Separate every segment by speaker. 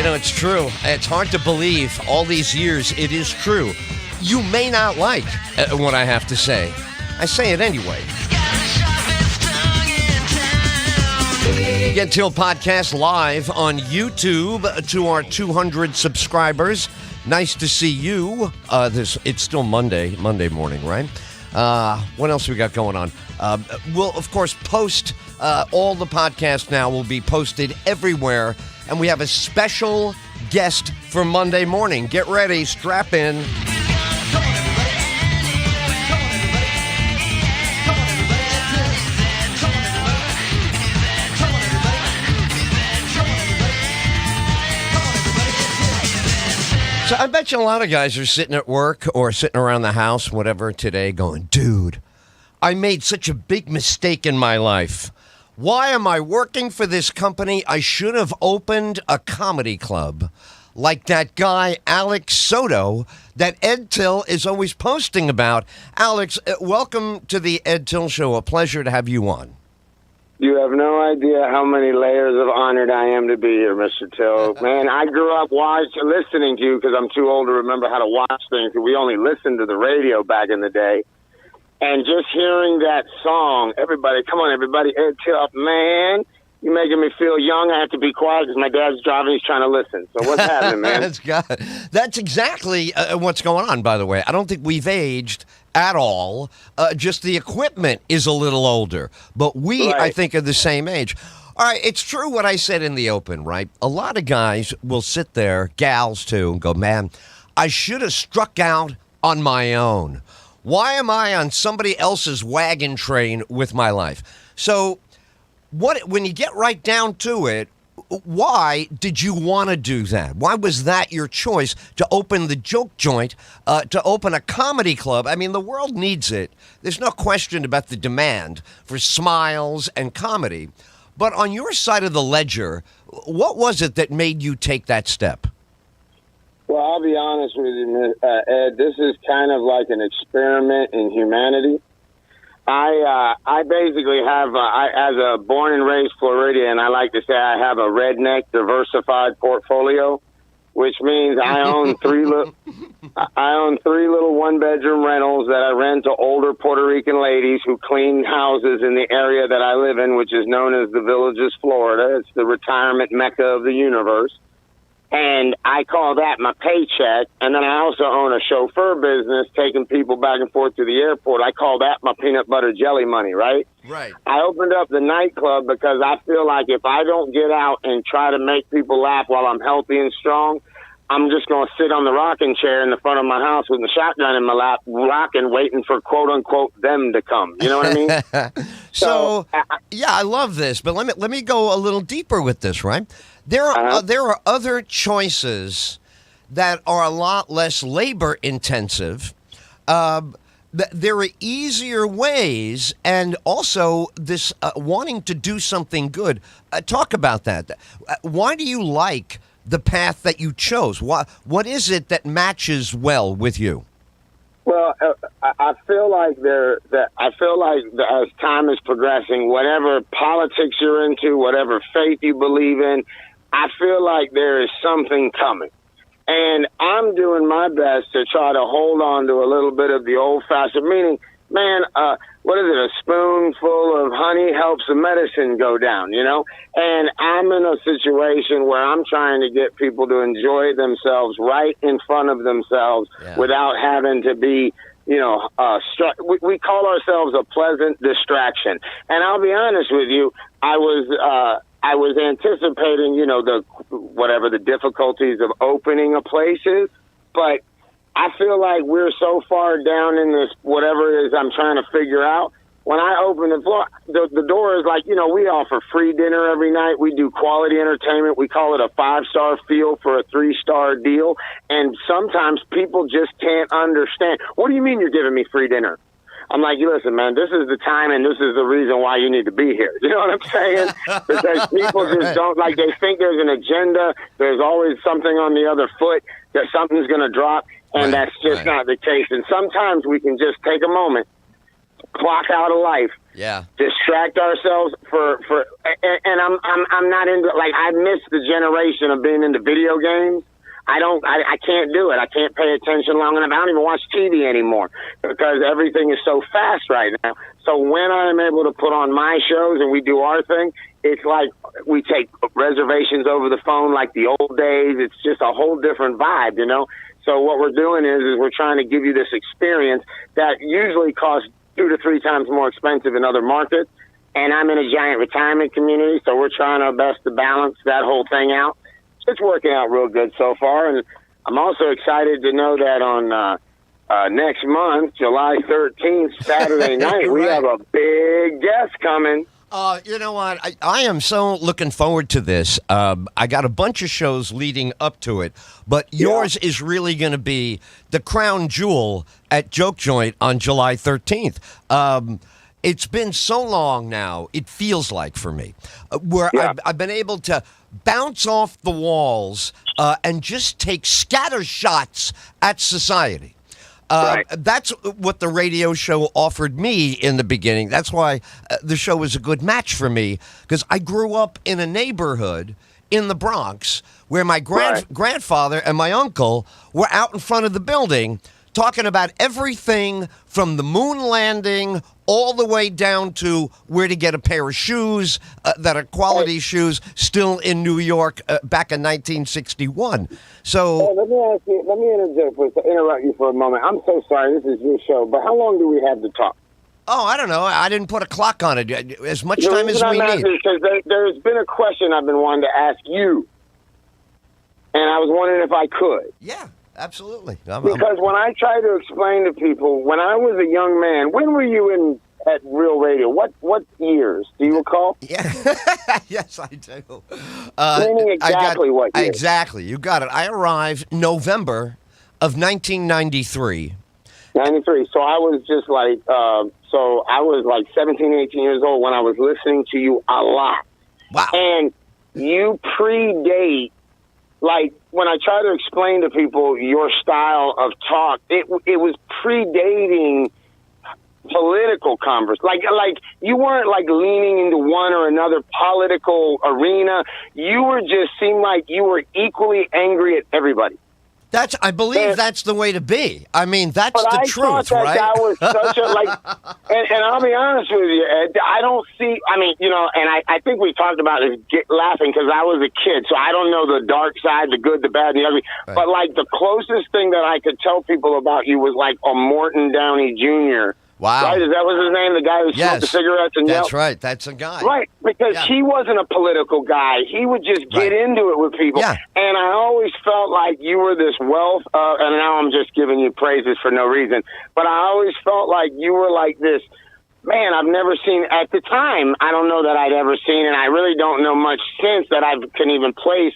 Speaker 1: know, it's true. It's hard to believe all these years. It is true. You may not like what I have to say. I say it anyway. Get Tyll podcast live on YouTube to our 200 subscribers. Nice to see you. It's still Monday morning, right? What else we got going on? We'll, of course, post all the podcasts now will be posted everywhere. And we have a special guest for Monday morning. Get ready. Strap in. So I bet you a lot of guys are sitting at work or sitting around the house, whatever, today going, dude, I made such a big mistake in my life. Why am I working for this company? I should have opened a comedy club like that guy, Alex Soto, that Ed Tyll is always posting about. Alex, welcome to the Ed Tyll Show. A pleasure to have you on.
Speaker 2: You have no idea how many layers of honored I am to be here, Mr. Tyll. Man, I grew up listening to you because I'm too old to remember how to watch things. We only listened to the radio back in the day. And just hearing that song, everybody, come on, everybody, Ed Tyll, man, you're making me feel young. I have to be quiet because my dad's driving. He's trying to listen. So what's happening, man?
Speaker 1: That's exactly what's going on, by the way. I don't think we've aged at all. Just the equipment is a little older. But we, right, I think, are the same age. All right, it's true what I said in the open, right? A lot of guys will sit there, gals too, and go, man, I should have struck out on my own. Why am I on somebody else's wagon train with my life? So when you get right down to it, why did you want to do that? Why was that your choice to open the joke joint, to open a comedy club? I mean, the world needs it. There's no question about the demand for smiles and comedy. But on your side of the ledger, what was it that made you take that step?
Speaker 2: Well, I'll be honest with you, Ed. This is kind of like an experiment in humanity. I basically have, as a born and raised Floridian, I like to say I have a redneck diversified portfolio, which means I own three little one-bedroom rentals that I rent to older Puerto Rican ladies who clean houses in the area that I live in, which is known as the Villages, Florida. It's the retirement mecca of the universe. And I call that my paycheck. And then I also own a chauffeur business taking people back and forth to the airport. I call that my peanut butter jelly money, right?
Speaker 1: Right.
Speaker 2: I opened up the nightclub because I feel like if I don't get out and try to make people laugh while I'm healthy and strong, I'm just going to sit on the rocking chair in the front of my house with the shotgun in my lap, rocking, waiting for quote-unquote them to come. You know what I mean?
Speaker 1: So, yeah, I love this. But let me go a little deeper with this, right? There are other choices that are a lot less labor intensive. There are easier ways, and also this wanting to do something good. Talk about that. Why do you like the path that you chose? What is it that matches well with you?
Speaker 2: Well, I feel like as time is progressing, whatever politics you're into, whatever faith you believe in, I feel like there is something coming. And I'm doing my best to try to hold on to a little bit of the old-fashioned, meaning, man, what is it, a spoonful of honey helps the medicine go down, you know? And I'm in a situation where I'm trying to get people to enjoy themselves right in front of themselves without having to be, you know, we call ourselves a pleasant distraction. And I'll be honest with you, I was anticipating, you know, whatever the difficulties of opening a place is, but I feel like we're so far down in this, whatever it is I'm trying to figure out. When I open the floor, the door is like, you know, we offer free dinner every night. We do quality entertainment. We call it a 5-star feel for a 3-star deal. And sometimes people just can't understand. What do you mean you're giving me free dinner? I'm like, listen, man, this is the time and this is the reason why you need to be here. You know what I'm saying? Because people just don't, like, they think there's an agenda. There's always something on the other foot, that something's going to drop, and that's just not the case. And sometimes we can just take a moment, clock out of life, distract ourselves and I'm not into, like, I missed the generation of being into video games. I can't do it. I can't pay attention long enough. I don't even watch TV anymore because everything is so fast right now. So when I'm able to put on my shows and we do our thing, it's like we take reservations over the phone like the old days. It's just a whole different vibe, you know? So what we're doing is we're trying to give you this experience that usually costs 2 to 3 times more expensive in other markets. And I'm in a giant retirement community, so we're trying our best to balance that whole thing out. It's working out real good so far, and I'm also excited to know that on next month, July 13th, Saturday night, we have a big guest coming.
Speaker 1: You know what? I am so looking forward to this. I got a bunch of shows leading up to it, but yours is really going to be the crown jewel at Joke Joint on July 13th. It's been so long now, it feels like for me, where I've been able to bounce off the walls and just take scatter shots at society. That's what the radio show offered me in the beginning. That's why the show was a good match for me, because I grew up in a neighborhood in the Bronx where my grandfather and my uncle were out in front of the building talking about everything from the moon landing all the way down to where to get a pair of shoes that are quality shoes still in New York back in 1961. So
Speaker 2: let me interrupt you for a moment. I'm so sorry, this is your show, but how long do we have to talk?
Speaker 1: Oh, I don't know. I didn't put a clock on it. As much time as we need.
Speaker 2: Because there's been a question I've been wanting to ask you, and I was wondering if I could.
Speaker 1: Yeah. Absolutely.
Speaker 2: Because when I try to explain to people, when I was a young man, when were you at Real Radio? What years? Do you recall?
Speaker 1: Yeah. Yes, I do.
Speaker 2: Meaning exactly what years?
Speaker 1: Exactly. You got it. I arrived November of 1993.
Speaker 2: 93. So I was just like, so I was like 17, 18 years old when I was listening to you a lot.
Speaker 1: Wow.
Speaker 2: And you predate, like, when I try to explain to people your style of talk, it was predating political converse. Like you weren't like leaning into one or another political arena. You were just seemed like you were equally angry at everybody.
Speaker 1: I believe that's the way to be. I mean, that's the truth,
Speaker 2: right?
Speaker 1: That
Speaker 2: guy was such a, like, and I'll be honest with you, Ed, I don't see, I mean, you know, and I think we talked about this laughing because I was a kid, so I don't know the dark side, the good, the bad, and the ugly. Right. But, like, the closest thing that I could tell people about you was, like, a Morton Downey Jr.,
Speaker 1: wow.
Speaker 2: Right? Is that was his name? The guy who smoked the cigarettes and yelled?
Speaker 1: That's right. That's a guy.
Speaker 2: Right. Because he wasn't a political guy. He would just get into it with people.
Speaker 1: Yeah.
Speaker 2: And I always felt like you were this wealth of, and now I'm just giving you praises for no reason, but I always felt like you were like this, man, I've never seen, at the time, I don't know that I'd ever seen, and I really don't know much since that I can even place.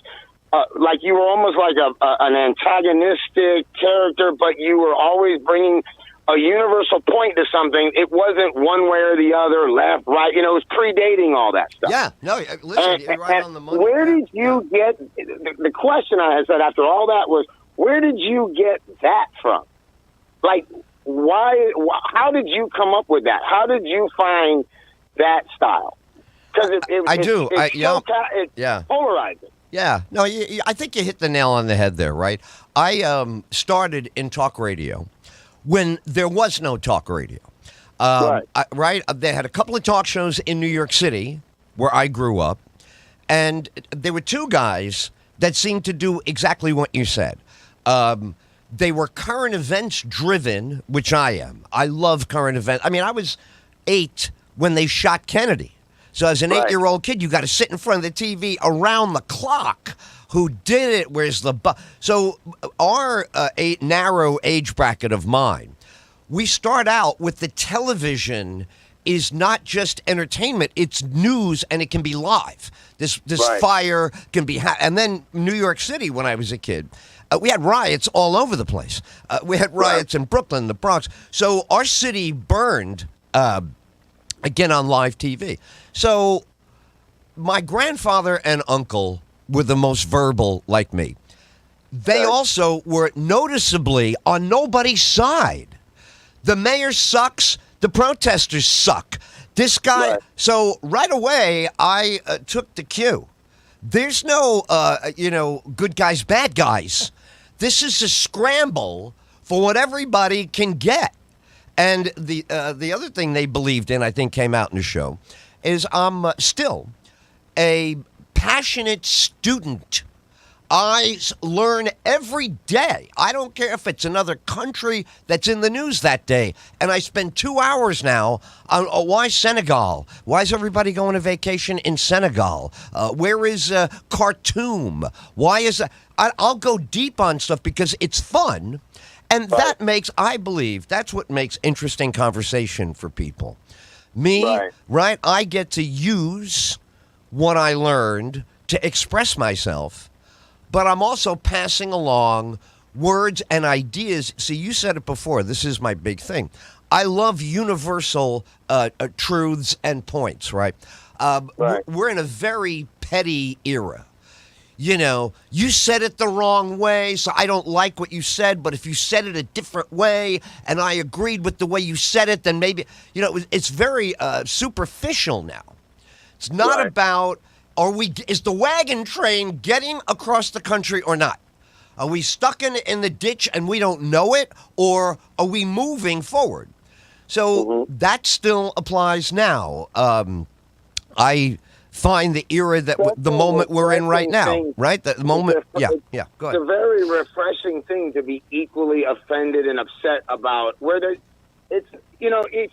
Speaker 2: Like you were almost like an antagonistic character, but you were always bringing a universal point to something. It wasn't one way or the other, left, right. You know, it was predating all that stuff.
Speaker 1: Yeah, no, listen, you're right on the money.
Speaker 2: Where did you get, the question I had said after all that was, where did you get that from? Like, how did you come up with that? How did you find that style? Because it's polarizing.
Speaker 1: Yeah, no, I think you hit the nail on the head there, right? I started in talk radio when there was no talk radio. Right. They had a couple of talk shows in New York City where I grew up, and there were two guys that seemed to do exactly what you said. They were current events driven, which I am. I love current events. I mean, I was 8 when they shot Kennedy. So as an 8-year-old kid, you got to sit in front of the TV around the clock. Who did it? Where's the So our narrow age bracket of mine, we start out with the television is not just entertainment, it's news, and it can be live. This fire can be and then New York City, when I was a kid, we had riots all over the place. We had riots in Brooklyn, the Bronx. So our city burned again on live TV. So my grandfather and uncle were the most verbal, like me. They also were noticeably on nobody's side. The mayor sucks. The protesters suck. This guy,
Speaker 2: Right.
Speaker 1: so right away, I took the cue. There's no, good guys, bad guys. This is a scramble for what everybody can get. And the other thing they believed in, I think, came out in the show, is I'm still a passionate student. I learn every day. I don't care if it's another country that's in the news that day. And I spend 2 hours now on why Senegal? Why is everybody going to vacation in Senegal? Where is Khartoum? Why is I'll go deep on stuff because it's fun. And that makes, I believe, that's what makes interesting conversation for people. Me, right? I get to use what I learned to express myself. But I'm also passing along words and ideas. See, you said it before. This is my big thing. I love universal truths and points, right? We're in a very petty era. You know, you said it the wrong way, so I don't like what you said. But if you said it a different way and I agreed with the way you said it, then maybe, it's very superficial now. It's not about... Is the wagon train getting across the country or not? Are we stuck in the ditch and we don't know it, or are we moving forward? So that still applies now. I find the era the moment we're in right now, right? The moment, go ahead.
Speaker 2: It's a very refreshing thing to be equally offended and upset about. It's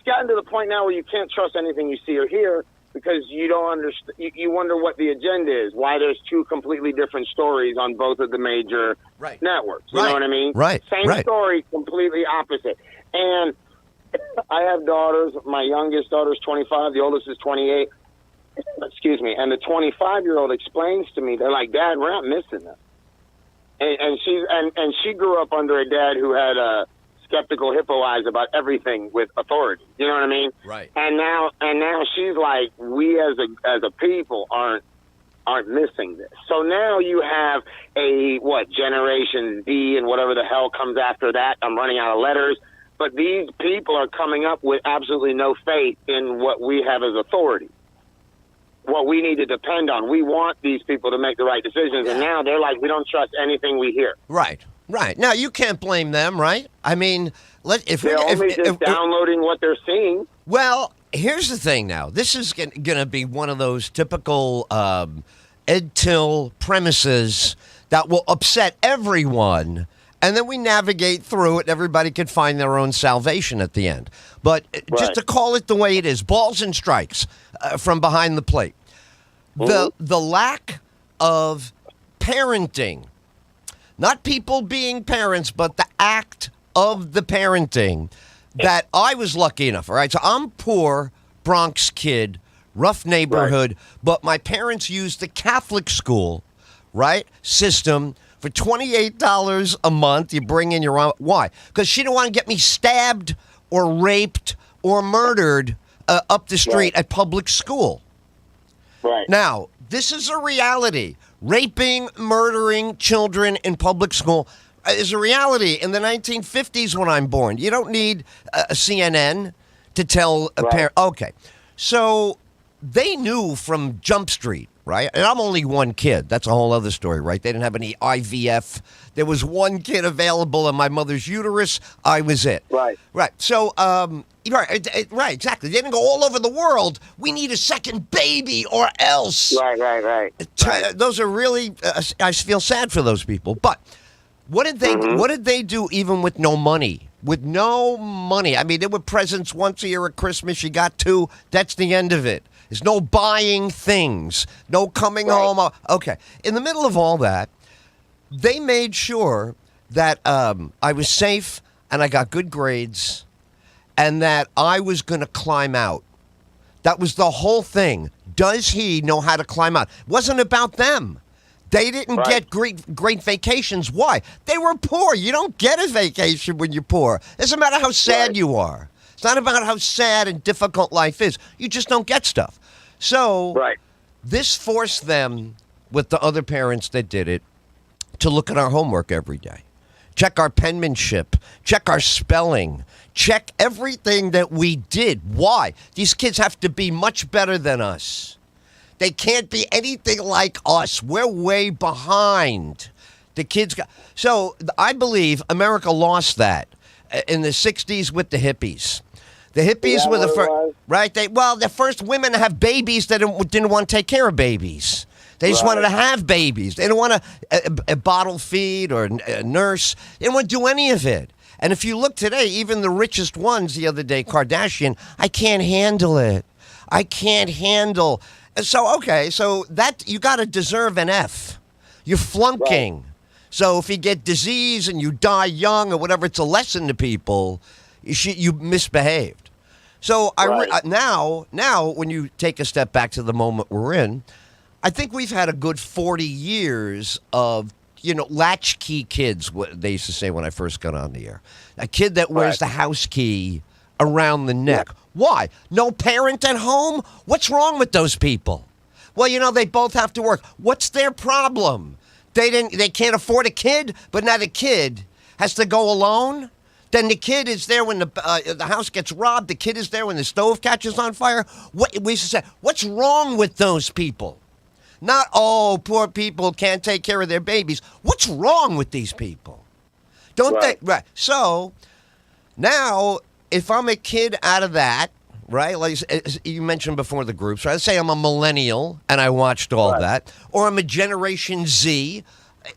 Speaker 2: gotten to the point now where you can't trust anything you see or hear. Because you don't understand, you wonder what the agenda is. Why there's two completely different stories on both of the major networks. You know what I mean?
Speaker 1: Right.
Speaker 2: Same story, completely opposite. And I have daughters. My youngest daughter is 25. The oldest is 28. Excuse me. And the 25-year-old explains to me, they're like, "Dad, we're not missing this." And she grew up under a dad who had a skeptical hippo eyes about everything with authority. You know what I mean?
Speaker 1: Right.
Speaker 2: And now she's like, we as a people aren't missing this. So now you have Generation Z and whatever the hell comes after that. I'm running out of letters. But these people are coming up with absolutely no faith in what we have as authority, what we need to depend on. We want these people to make the right decisions. And now they're like, we don't trust anything we hear.
Speaker 1: Right. Right. Now, you can't blame them, right? I mean,
Speaker 2: they're only just downloading what they're seeing.
Speaker 1: Well, here's the thing now. This is going to be one of those typical Ed Tyll premises that will upset everyone, and then we navigate through it, and everybody can find their own salvation at the end. But just to call it the way it is, balls and strikes from behind the plate. The lack of parenting, not people being parents, but the act of the parenting that I was lucky enough. All right. So I'm poor Bronx kid, rough neighborhood, but my parents used the Catholic school, system for $28 a month. You bring in your own. Why? Because she didn't want to get me stabbed or raped or murdered up the street at public school.
Speaker 2: Right.
Speaker 1: Now, this is a reality. Raping, murdering children in public school is a reality. In the 1950s when I'm born, you don't need a CNN to tell a parent. Okay. So they knew from Jump Street, right? And I'm only one kid. That's a whole other story, right? They didn't have any IVF. There was one kid available in my mother's uterus. I was it.
Speaker 2: Right.
Speaker 1: Right. So, right, exactly. They didn't go all over the world. We need a second baby or else.
Speaker 2: Right.
Speaker 1: Those are really, I feel sad for those people. But what did they do even with no money? With no money. I mean, there were presents once a year at Christmas. You got two. That's the end of it. There's no buying things. No coming home. Okay. In the middle of all that, they made sure that I was safe and I got good grades and that I was going to climb out. That was the whole thing. Does he know how to climb out? It wasn't about them. They didn't get great vacations. Why? They were poor. You don't get a vacation when you're poor. It doesn't matter how sad you are. It's not about how sad and difficult life is. You just don't get stuff. So this forced them, with the other parents that did it, to look at our homework every day, check our penmanship, check our spelling, check everything that we did. Why? These kids have to be much better than us. They can't be anything like us. We're way behind. The kids got. So I believe America lost that in the 60s with the hippies. The hippies were the first, right? The first women to have babies that didn't want to take care of babies. They just wanted to have babies. They didn't want a bottle feed or a nurse. They didn't want to do any of it. And if you look today, even the richest ones the other day, Kardashian, I can't handle it. I can't handle. So that you got to deserve an F. You're flunking. Right. So if you get disease and you die young or whatever, it's a lesson to people. You misbehaved. So now when you take a step back to the moment we're in, I think we've had a good 40 years of latchkey kids. What they used to say when I first got on the air, a kid that wears the house key around the neck. Yeah. Why? No parent at home? What's wrong with those people? Well, they both have to work. What's their problem? They can't afford a kid, but now the kid has to go alone. Then the kid is there when the house gets robbed. The kid is there when the stove catches on fire. We used to say, what's wrong with those people? Not, poor people can't take care of their babies. What's wrong with these people? Don't they? Right. So now, if I'm a kid out of that, right, like you mentioned before the groups, right? Let's say I'm a millennial and I watched all that, or I'm a Generation Z.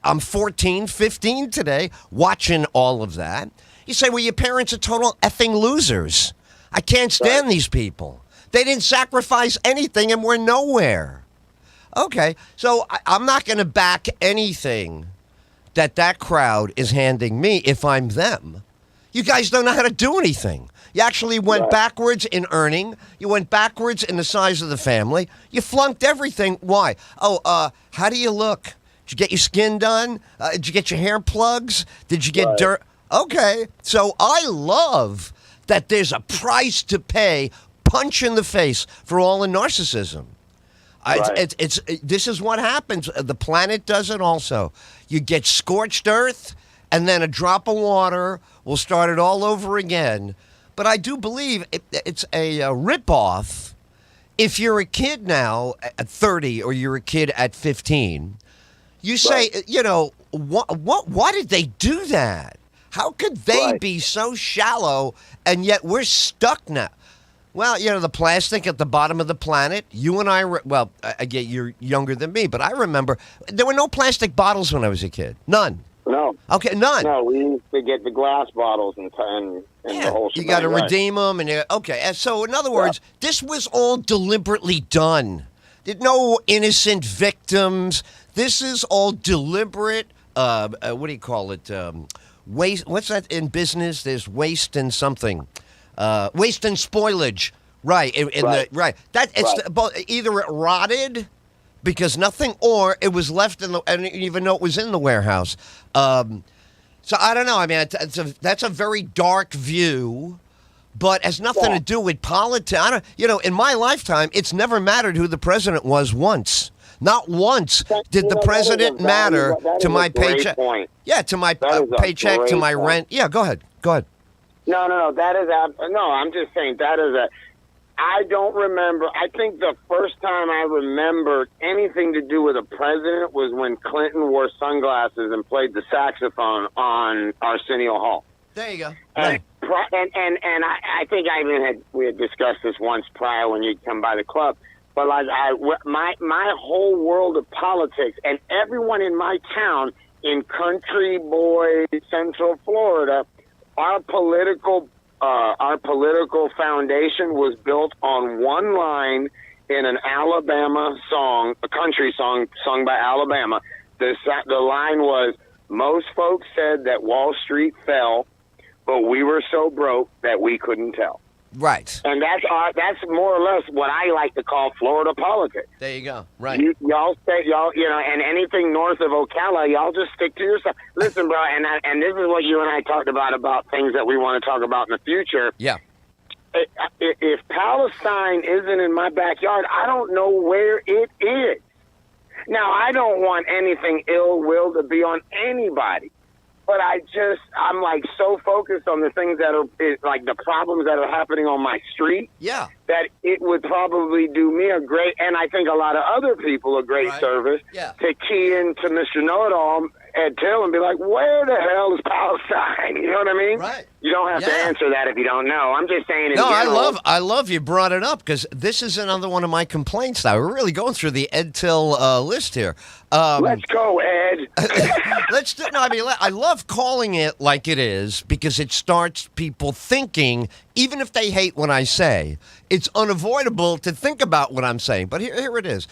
Speaker 1: I'm 14, 15 today, watching all of that. You say, well, your parents are total effing losers. I can't stand these people. They didn't sacrifice anything and we're nowhere. Okay, so I'm not going to back anything that crowd is handing me if I'm them. You guys don't know how to do anything. You actually went backwards in earning. You went backwards in the size of the family. You flunked everything. Why? How do you look? Did you get your skin done? Did you get your hair plugs? Did you get dirt? Okay, so I love that there's a price to pay, punch in the face for all the narcissism. This is what happens. The planet does it also. You get scorched earth, and then a drop of water will start it all over again. But I do believe it's a ripoff. If you're a kid now at 30 or you're a kid at 15, you say, why did they do that? How could they be so shallow, and yet we're stuck now? Well, the plastic at the bottom of the planet, you and I, again, you're younger than me, but I remember there were no plastic bottles when I was a kid. None.
Speaker 2: No.
Speaker 1: Okay, none.
Speaker 2: No, we used to get the glass bottles and the whole shit.
Speaker 1: You got to redeem them. And so, in other words, this was all deliberately done. There's no innocent victims. This is all deliberate, what do you call it, waste. What's that in business? There's waste and something. Waste and spoilage. Right. Either it rotted because nothing, or it was left I didn't even know it was in the warehouse. So I don't know. I mean, that's a very dark view, but it has nothing to do with politics. In my lifetime, it's never mattered who the president was once. Not once did the president matter to my paycheck. Point. Yeah, to my paycheck, to my rent. Yeah, go ahead.
Speaker 2: No. That is I'm just saying that is I don't remember. I think the first time I remembered anything to do with a president was when Clinton wore sunglasses and played the saxophone on Arsenio Hall.
Speaker 1: There you go.
Speaker 2: And I think we had discussed this once prior when you'd come by the club. But my whole world of politics and everyone in my town in country boy Central Florida, our political foundation was built on one line in an Alabama song, a country song sung by Alabama. The line was, most folks said that Wall Street fell, but we were so broke that we couldn't tell.
Speaker 1: Right.
Speaker 2: And that's more or less what I like to call Florida politics.
Speaker 1: There you go. Right.
Speaker 2: Y'all and anything north of Ocala, y'all just stick to yourself. Listen, bro, and this is what you and I talked about things that we want to talk about in the future.
Speaker 1: Yeah.
Speaker 2: If Palestine isn't in my backyard, I don't know where it is. Now, I don't want anything ill will to be on anybody. I'm like so focused on the things that are like the problems that are happening on my street.
Speaker 1: Yeah.
Speaker 2: That it would probably do me a great, and I think a lot of other people a great service to key into Mr. Know-It-All at Tyll and be like, where the hell is Palestine? You know what I mean?
Speaker 1: Right.
Speaker 2: You don't have to answer that if you don't know. I'm just saying.
Speaker 1: No, I love you brought it up because this is another one of my complaints. Now we're really going through the Ed Tyll list here.
Speaker 2: Let's go, Ed.
Speaker 1: Let's do. No, I mean I love calling it like it is because it starts people thinking, even if they hate what I say, it's unavoidable to think about what I'm saying. But here it is.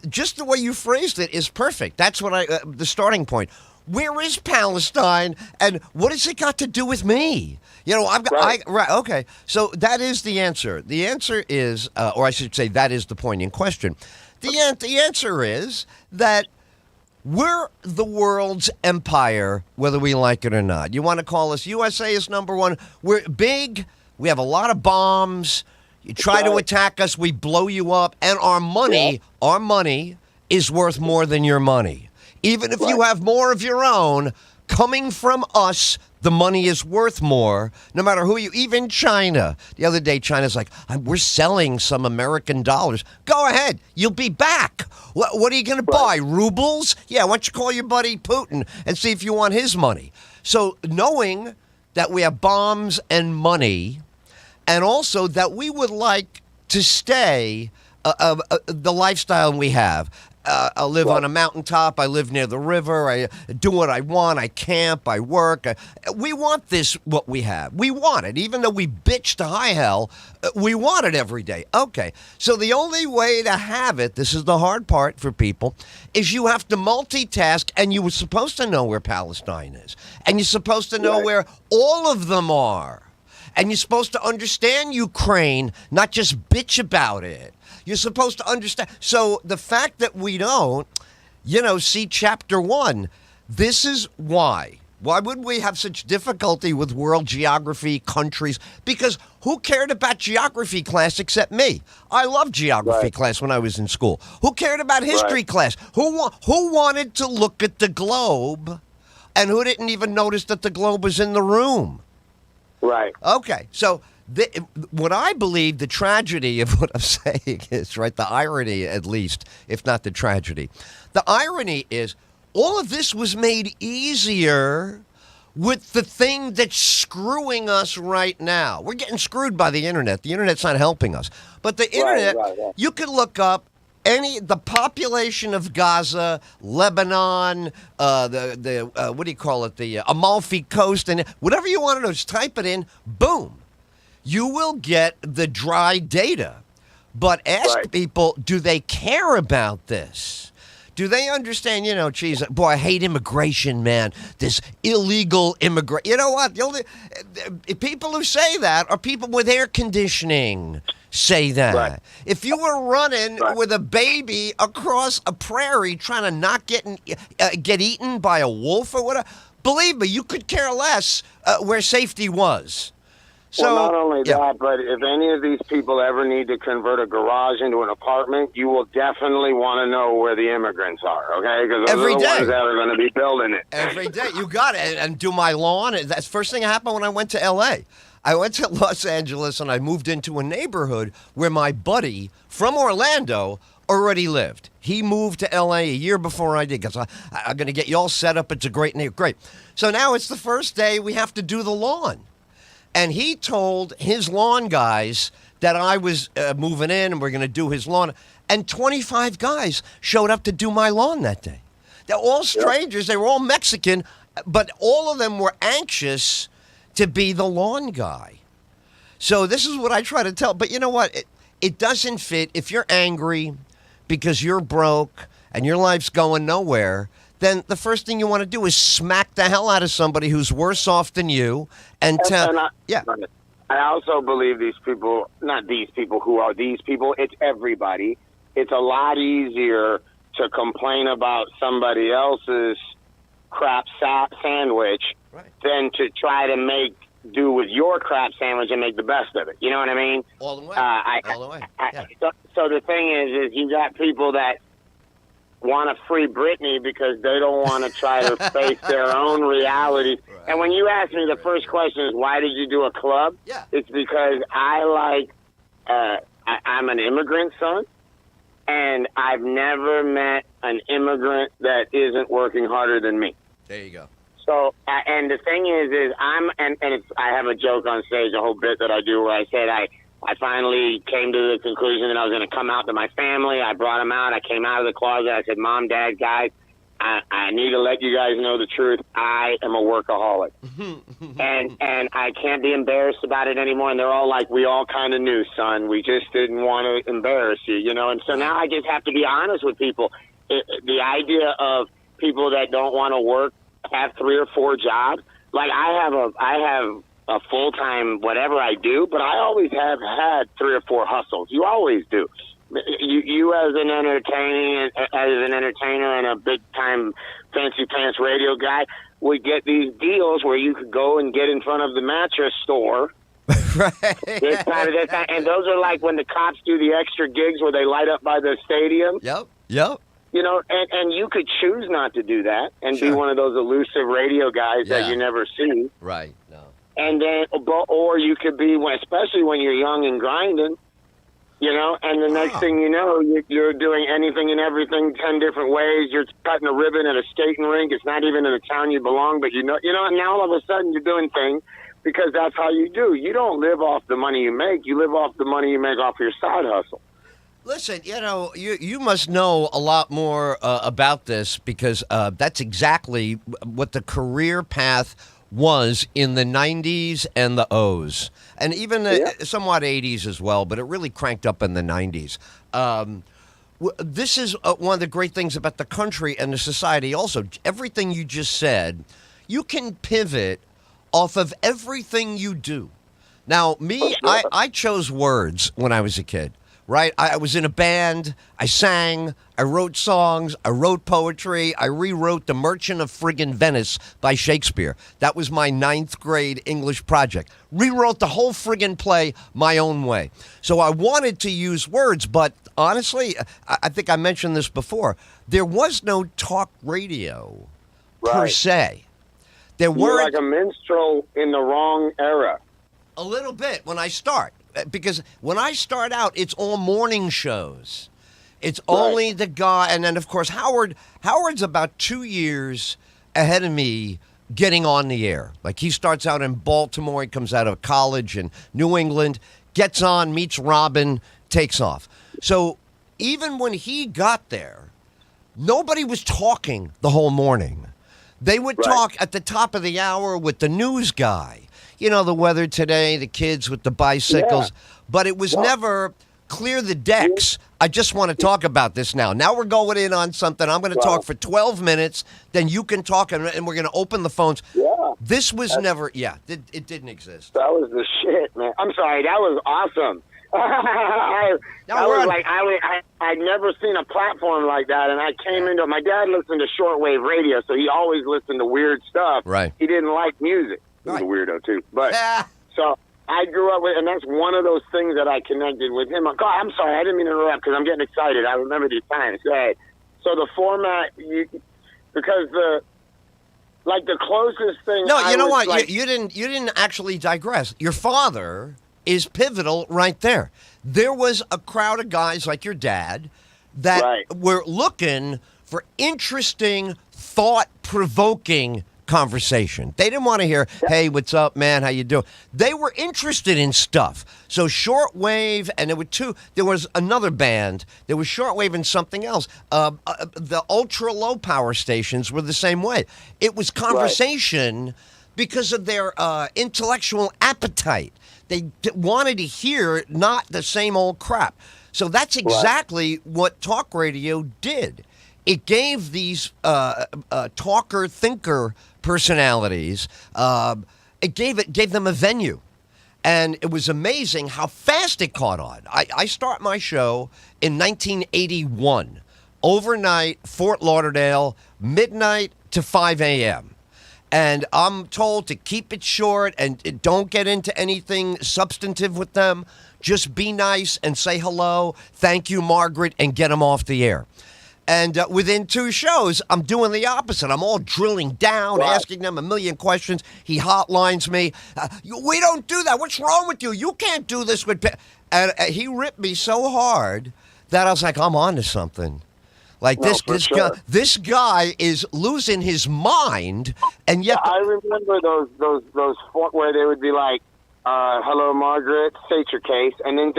Speaker 1: Just the way you phrased it is perfect. That's what the starting point. Where is Palestine, and what has it got to do with me? You know, okay. So that is the answer. The answer is, or I should say, that is the poignant question. The answer is that we're the world's empire, whether we like it or not. You want to call us USA is number one. We're big. We have a lot of bombs. You try to attack us, we blow you up, and our money is worth more than your money. Even if you have more of your own, coming from us, the money is worth more, no matter who you, even China. The other day, China's like, we're selling some American dollars. Go ahead. You'll be back. What are you going to buy? Rubles? Yeah, why don't you call your buddy Putin and see if you want his money? So knowing that we have bombs and money, and also that we would like to stay the lifestyle we have. I live on a mountaintop. I live near the river. I do what I want. I camp. I work. We want this, what we have. We want it. Even though we bitch to high hell, we want it every day. Okay. So the only way to have it, this is the hard part for people, is you have to multitask, and you were supposed to know where Palestine is. And you're supposed to know where all of them are. And you're supposed to understand Ukraine, not just bitch about it. You're supposed to understand. So the fact that we don't, see chapter 1, this is why. Why would we have such difficulty with world geography, countries? Because who cared about geography class except me? I loved geography class when I was in school. Who cared about history class? Who wanted to look at the globe, and who didn't even notice that the globe was in the room? Right. Okay. So what I believe the tragedy of what I'm saying is, the irony at least, if not the tragedy. The irony is all of this was made easier with the thing that's screwing us right now. We're getting screwed by the internet. The internet's not helping us. But the internet, you can look up the population of Gaza, Lebanon, the what do you call it, the Amalfi Coast, and whatever you want to know, just type it in, boom. You will get the dry data. But ask people, do they care about this? Do they understand, geez, boy, I hate immigration, man. This illegal immigration. You know what? The only people who say that are people with air conditioning say that. Right. If you were running with a baby across a prairie trying to not get eaten by a wolf or whatever, believe me, you could care less where safety was. So,
Speaker 2: not only that, but if any of these people ever need to convert a garage into an apartment, you will definitely want to know where the immigrants are, okay? Because those are the ones that are going to be building it.
Speaker 1: Every day. You got it. And do my lawn. That's the first thing that happened when I went to L.A. I went to Los Angeles, and I moved into a neighborhood where my buddy from Orlando already lived. He moved to L.A. a year before I did, because I'm going to get you all set up. It's a great neighborhood. Great. So now it's the first day we have to do the lawn. And he told his lawn guys that I was moving in and we're going to do his lawn. And 25 guys showed up to do my lawn that day. They're all strangers. They were all Mexican, but all of them were anxious to be the lawn guy. So this is what I try to tell. But you know what? It doesn't fit. If you're angry because you're broke and your life's going nowhere, then the first thing you want to do is smack the hell out of somebody who's worse off than you and tell,
Speaker 2: I also believe these people, not these people who are these people, it's everybody. It's a lot easier to complain about somebody else's crap sandwich than to try to do with your crap sandwich and make the best of it. You know what I mean?
Speaker 1: All the way.
Speaker 2: All the way. So the thing is you got people that want to free Britney because they don't want to try to face their own reality. Right. And when you ask me, the first question is, why did you do a club?
Speaker 1: Yeah.
Speaker 2: It's because I'm an immigrant son, and I've never met an immigrant that isn't working harder than me.
Speaker 1: There you go.
Speaker 2: So, and the thing is I have a joke on stage, a whole bit that I do where I said I finally came to the conclusion that I was going to come out to my family. I brought them out. I came out of the closet. I said, Mom, Dad, guys, I need to let you guys know the truth. I am a workaholic. and I can't be embarrassed about it anymore. And they're all like, we all kind of knew, son. We just didn't want to embarrass you, you know. And so now I just have to be honest with people. The idea of people that don't want to work, have 3 or 4 jobs. Like I have a full-time whatever I do, but I always have had 3 or 4 hustles. You always do. You as an entertainer and a big-time fancy pants radio guy would get these deals where you could go and get in front of the mattress store.
Speaker 1: Right.
Speaker 2: This time, and those are like when the cops do the extra gigs where they light up by the stadium.
Speaker 1: Yep.
Speaker 2: You know, and you could choose not to do that and be one of those elusive radio guys that you never see.
Speaker 1: Right. No.
Speaker 2: And then, or you could be, especially when you're young and grinding, you know, and the next thing you know, you're doing anything and everything 10 different ways. You're cutting a ribbon at a skating rink. It's not even in the town you belong, but and now all of a sudden you're doing things because that's how you do. You don't live off the money you make. You live off the money you make off your side hustle.
Speaker 1: Listen, you must know a lot more about this because that's exactly what the career path was in the 90s and the O's. And even somewhat 80s as well, but it really cranked up in the 90s. This is one of the great things about the country and the society also. Everything you just said, you can pivot off of everything you do. Now, me, I chose words when I was a kid. Right? I was in a band. I sang. I wrote songs. I wrote poetry. I rewrote The Merchant of Friggin' Venice by Shakespeare. That was my 9th grade English project. Rewrote the whole friggin' play my own way. So I wanted to use words, but honestly, I think I mentioned this before. There was no talk radio per se. There
Speaker 2: You're like a minstrel in the wrong era.
Speaker 1: A little bit when I start. Because when I start out, it's all morning shows. It's only the guy, and then of course Howard's about 2 years ahead of me getting on the air. Like he starts out in Baltimore, he comes out of college in New England, gets on, meets Robin, takes off. So even when he got there, nobody was talking the whole morning. They would talk at the top of the hour with the news guy. You know, the weather today, the kids with the bicycles. But it was never clear the decks. I just want to talk about this now. Now we're going in on something. I'm going to talk for 12 minutes. Then you can talk, and we're going to open the phones. Yeah. This was never, it didn't exist.
Speaker 2: That was the shit, man. I'm sorry. That was awesome. I'd never seen a platform like that, and I came into it. My dad listened to shortwave radio, so he always listened to weird stuff.
Speaker 1: Right.
Speaker 2: He didn't like music. He was a weirdo, too. But so I grew up with, and that's one of those things that I connected with him. God, I'm sorry, I didn't mean to interrupt because I'm getting excited. I remember these times. Go ahead. So the format, because the closest thing.
Speaker 1: No, you know what? Like, you didn't actually digress. Your father is pivotal right there. There was a crowd of guys like your dad that were looking for interesting, thought-provoking conversation. They didn't want to hear, hey, what's up, man? How you doing? They were interested in stuff. So shortwave, and there was another band. There was shortwave and something else. The ultra low power stations were the same way. It was conversation because of their intellectual appetite. They wanted to hear not the same old crap. So that's exactly what talk radio did. It gave these talker, thinker personalities, it gave them a venue. And it was amazing how fast it caught on. I start my show in 1981, overnight, Fort Lauderdale, midnight to 5 a.m. And I'm told to keep it short and don't get into anything substantive with them. Just be nice and say hello, thank you, Margaret, and get them off the air. And within 2 shows, I'm doing the opposite. I'm all drilling down, asking them a million questions. He hotlines me. We don't do that. What's wrong with you? You can't do this with. And he ripped me so hard that I was like, I'm on to something. Like this guy is losing his mind, and yet
Speaker 2: I remember those where they would be like, "Hello, Margaret, state your case," and then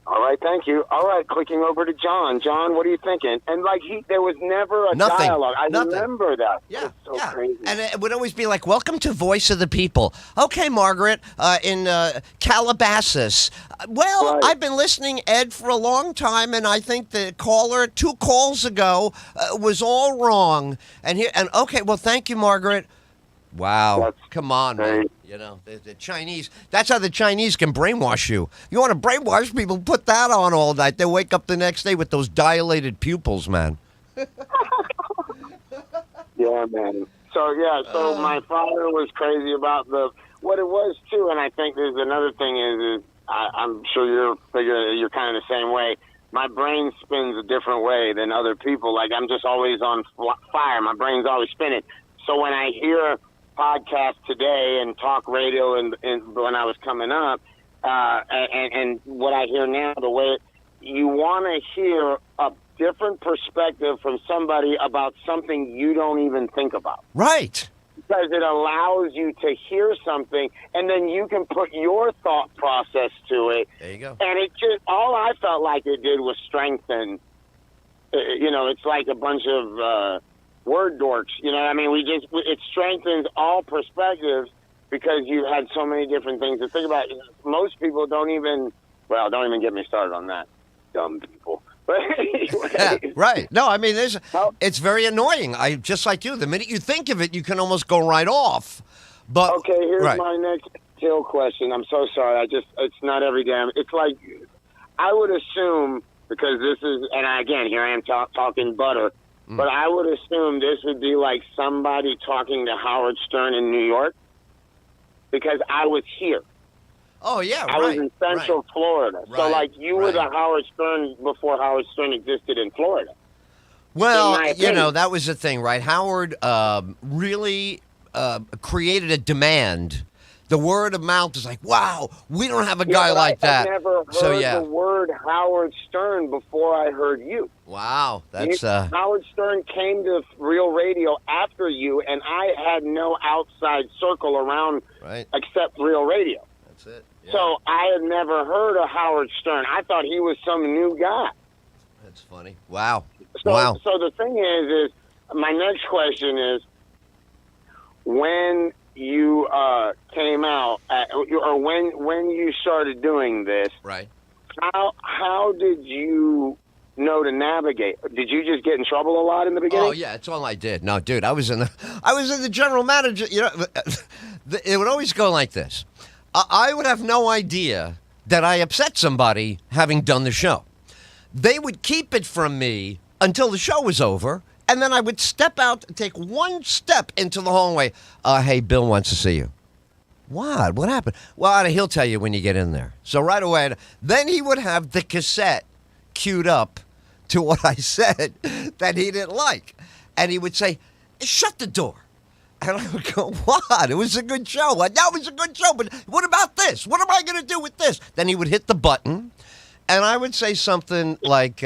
Speaker 2: all right, thank you. All right, clicking over to John. John, what are you thinking? And like there was never a dialogue. I remember that.
Speaker 1: Yeah,
Speaker 2: it's so crazy.
Speaker 1: And it would always be like, "Welcome to Voice of the People." Okay, Margaret, in Calabasas. I've been listening, Ed, for a long time, and I think the caller 2 calls ago was all wrong. And okay, well, thank you, Margaret. Wow, come on, man. You know, the Chinese, that's how the Chinese can brainwash you. You want to brainwash people, put that on all night. They wake up the next day with those dilated pupils, man.
Speaker 2: Yeah, man. So my father was crazy about what it was, too, and I think there's another thing is I'm sure you're kind of the same way. My brain spins a different way than other people. Like, I'm just always on fire. My brain's always spinning. So when I hear podcast today and talk radio and when I was coming up and what I hear now, the way you want to hear a different perspective from somebody about something you don't even think about.
Speaker 1: Right.
Speaker 2: Because it allows you to hear something and then you can put your thought process to it.
Speaker 1: There you go.
Speaker 2: And it just, all I felt like it did was strengthen, it's like a bunch of, word dorks, you know what I mean? It strengthens all perspectives because you had so many different things to think about. Most people don't even get me started on that. Dumb people. But anyway.
Speaker 1: Yeah, right. No, I mean, it's very annoying. Just like you, the minute you think of it, you can almost go right off. But
Speaker 2: okay, here's my next Tyll question. I'm so sorry. It's not every damn. It's like, I would assume, because this is, and again, here I am talking butter, but I would assume this would be like somebody talking to Howard Stern in New York, because I was here.
Speaker 1: Oh, yeah,
Speaker 2: I was in Central Florida. So, like, you were the Howard Stern before Howard Stern existed in Florida.
Speaker 1: Well, that was the thing, right? Howard really created a demand. The word of mouth is like, wow, we don't have a guy like that.
Speaker 2: I never heard the word Howard Stern before I heard you.
Speaker 1: Wow, that's
Speaker 2: Howard Stern came to Real Radio after you, and I had no outside circle around except Real Radio.
Speaker 1: That's it. Yeah.
Speaker 2: So I had never heard of Howard Stern. I thought he was some new guy.
Speaker 1: That's funny. Wow.
Speaker 2: So the thing is my next question is, when you came out, or when you started doing this,
Speaker 1: right?
Speaker 2: How did you know to navigate? Did you just get in trouble a lot in the beginning?
Speaker 1: Oh yeah, it's all I did. No, dude, I was in the general manager. You know, it would always go like this. I would have no idea that I upset somebody having done the show. They would keep it from me until the show was over. And then I would step out and take one step into the hallway. Hey, Bill wants to see you. What? What happened? Well, he'll tell you when you get in there. So right away, then he would have the cassette queued up to what I said that he didn't like. And he would say, shut the door. And I would go, what? It was a good show. That was a good show, but what about this? What am I going to do with this? Then he would hit the button, and I would say something like...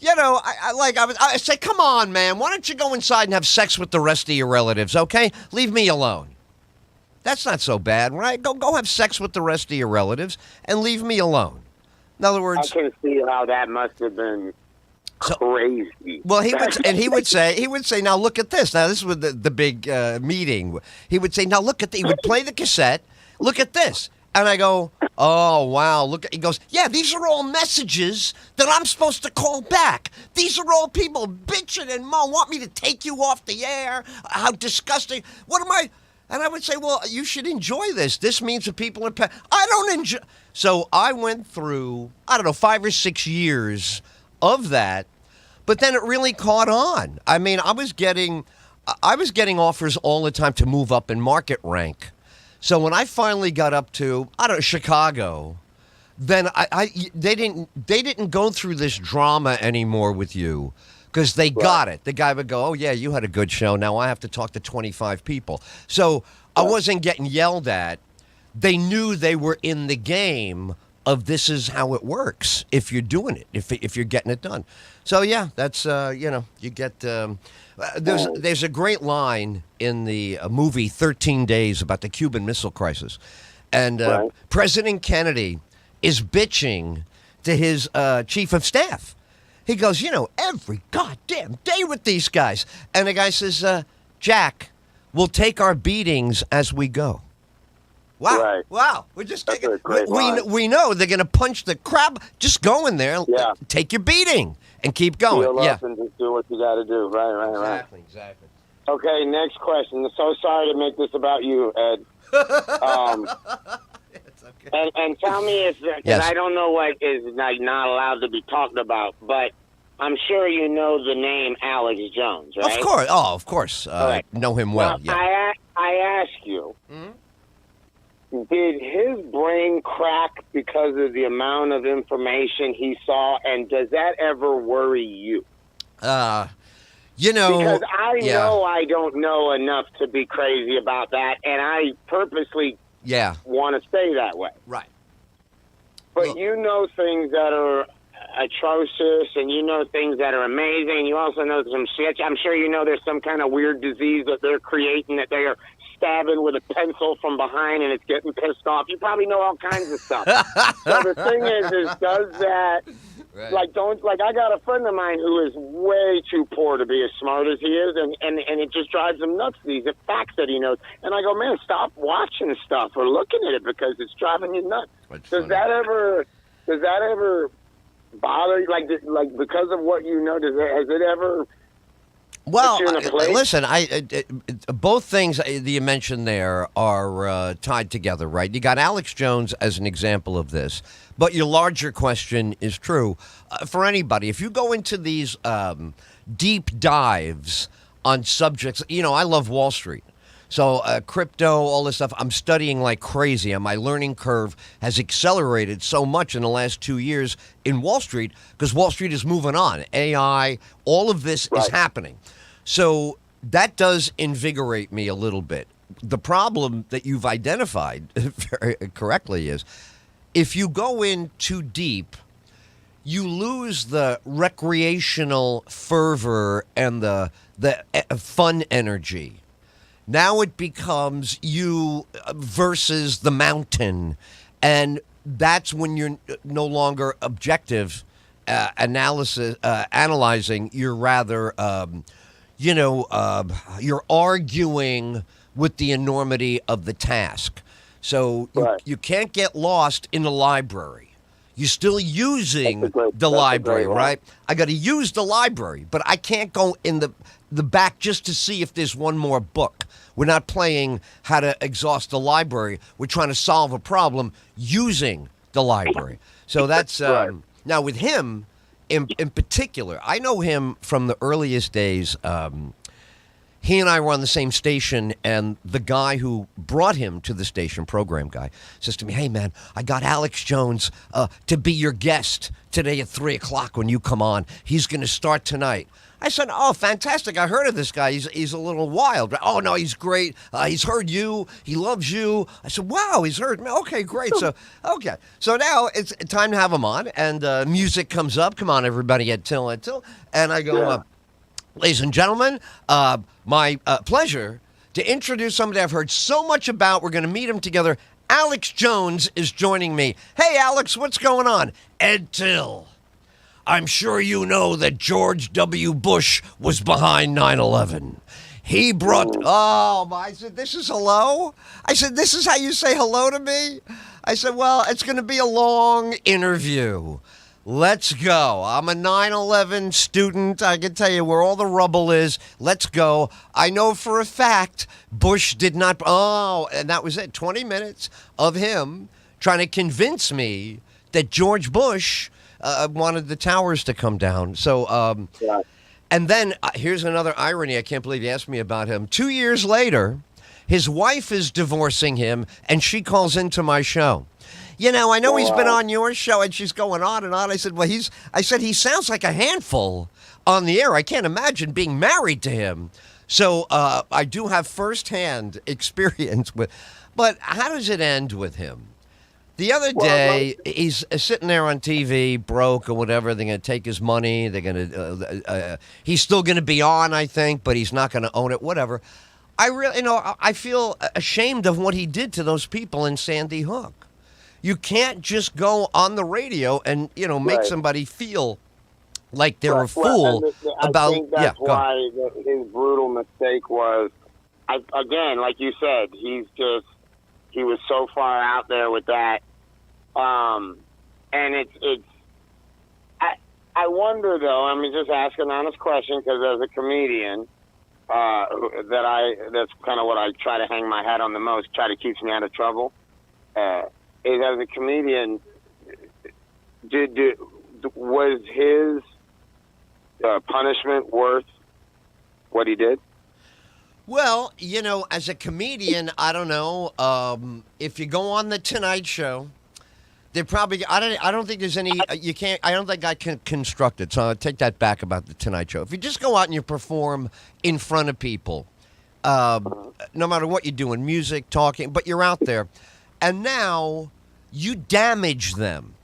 Speaker 1: I say, come on, man. Why don't you go inside and have sex with the rest of your relatives, okay? Leave me alone. That's not so bad, right? Go have sex with the rest of your relatives and leave me alone. In other words,
Speaker 2: I can see how that must have been crazy.
Speaker 1: Well, he would say, now look at this. Now this was the big meeting. He would say, now look at he would play the cassette. Look at this. And I go, oh, wow. He goes, yeah, these are all messages that I'm supposed to call back. These are all people bitching and want me to take you off the air. How disgusting. What am I? And I would say, well, you should enjoy this. This means that people are I don't enjoy. So I went through, 5 or 6 years of that. But then it really caught on. I mean, I was getting offers all the time to move up in market rank. So when I finally got up to, Chicago, then they didn't go through this drama anymore with you because they got it. The guy would go, "Oh yeah, you had a good show. Now I have to talk to 25 people." So I wasn't getting yelled at. They knew they were in the game of this is how it works if you're doing it, if you're getting it done. So yeah, that's you get. There's a great line in the movie 13 Days about the Cuban Missile Crisis, and President Kennedy is bitching to his chief of staff. He goes, every goddamn day with these guys. And the guy says, Jack, we'll take our beatings as we go. Wow.
Speaker 2: Right.
Speaker 1: Wow. We're just
Speaker 2: That's
Speaker 1: taking,
Speaker 2: a great line.
Speaker 1: we know they're going to punch the crap. Just go in there, take your beating, and keep going.
Speaker 2: Feel up and just do what you got to do. Right.
Speaker 1: Exactly.
Speaker 2: Okay, next question. So sorry to make this about you, Ed.
Speaker 1: It's okay.
Speaker 2: And tell me if, because I don't know what is not allowed to be talked about, but I'm sure you know the name Alex Jones, right?
Speaker 1: Of course. Oh, of course. I know him well.
Speaker 2: I ask you, did his brain crack because of the amount of information he saw, and does that ever worry you? Because I know I don't know enough to be crazy about that, and I purposely want to stay that way.
Speaker 1: Right.
Speaker 2: But you know things that are atrocious, and you know things that are amazing. You also know some shit. I'm sure you know there's some kind of weird disease that they're creating, that they are stabbing with a pencil from behind, and it's getting pissed off. You probably know all kinds of stuff. So the thing is does that... Right. I got a friend of mine who is way too poor to be as smart as he is, and it just drives him nuts, these facts that he knows. And I go, man, stop watching stuff or looking at it because it's driving you nuts. Does that ever bother you? Like because of what you know, has it ever...
Speaker 1: Well, listen, both things that you mentioned there are tied together, right? You got Alex Jones as an example of this, but your larger question is true for anybody. If you go into these deep dives on subjects, I love Wall Street. So crypto, all this stuff, I'm studying like crazy, and my learning curve has accelerated so much in the last 2 years in Wall Street because Wall Street is moving on. AI, all of this is happening. So that does invigorate me a little bit. The problem that you've identified very correctly is if you go in too deep, you lose the recreational fervor and the fun energy. Now it becomes you versus the mountain, and that's when you're no longer objective analyzing. You're rather, you're arguing with the enormity of the task. So you can't get lost in the library. You're still using the library, right? I got to use the library, but I can't go in the back just to see if there's one more book. We're not playing how to exhaust the library. We're trying to solve a problem using the library. So that's now with him in particular. I know him from the earliest days. He and I were on the same station, and the guy who brought him to the station, program guy, says to me, "Hey, man, I got Alex Jones to be your guest today at 3 o'clock when you come on. He's going to start tonight." I said, "Oh, fantastic. I heard of this guy. He's a little wild." "Oh, no, he's great. He's heard you. He loves you." I said, "Wow, he's heard me. Okay, great." So now it's time to have him on, and music comes up. Come on, everybody, at Tyll. And I go, ladies and gentlemen, my pleasure to introduce somebody I've heard so much about. We're going to meet him together. Alex Jones is joining me. Hey, Alex, what's going on? Ed Tyll. I'm sure you know that George W. Bush was behind 9/11. He brought... I said, this is hello? I said, this is how you say hello to me? I said, well, it's going to be a long interview. Let's go. I'm a 9/11 student. I can tell you where all the rubble is. Let's go. I know for a fact Bush did not... and that was it. 20 minutes of him trying to convince me that George Bush wanted the towers to come down. So, and then here's another irony. I can't believe you asked me about him. 2 years later, his wife is divorcing him, and she calls into my show. I know he's been
Speaker 2: Wow.
Speaker 1: on your show, and she's going on and on. I said, well, he sounds like a handful on the air. I can't imagine being married to him. So I do have firsthand experience with, but how does it end with him? The other day, he's sitting there on TV, broke or whatever. They're going to take his money. They're going to. He's still going to be on, I think, but he's not going to own it. Whatever. I really, I feel ashamed of what he did to those people in Sandy Hook. You can't just go on the radio and make
Speaker 2: Right.
Speaker 1: somebody feel like they're a
Speaker 2: Well,
Speaker 1: fool about.
Speaker 2: I think that's
Speaker 1: go on.
Speaker 2: why his brutal mistake was. Again, like you said, he was so far out there with that. And it's. I wonder though. I mean, just ask an honest question because as a comedian, that's kind of what I try to hang my hat on the most. Try to keep me out of trouble. Is as a comedian, was his punishment worth what he did?
Speaker 1: Well, as a comedian, I don't know. If you go on the Tonight Show, they probably. I don't think there's any. You can't. I don't think I can construct it. So I'll take that back about the Tonight Show. If you just go out and you perform in front of people, no matter what you're doing, music, talking, but you're out there, and now you damage them.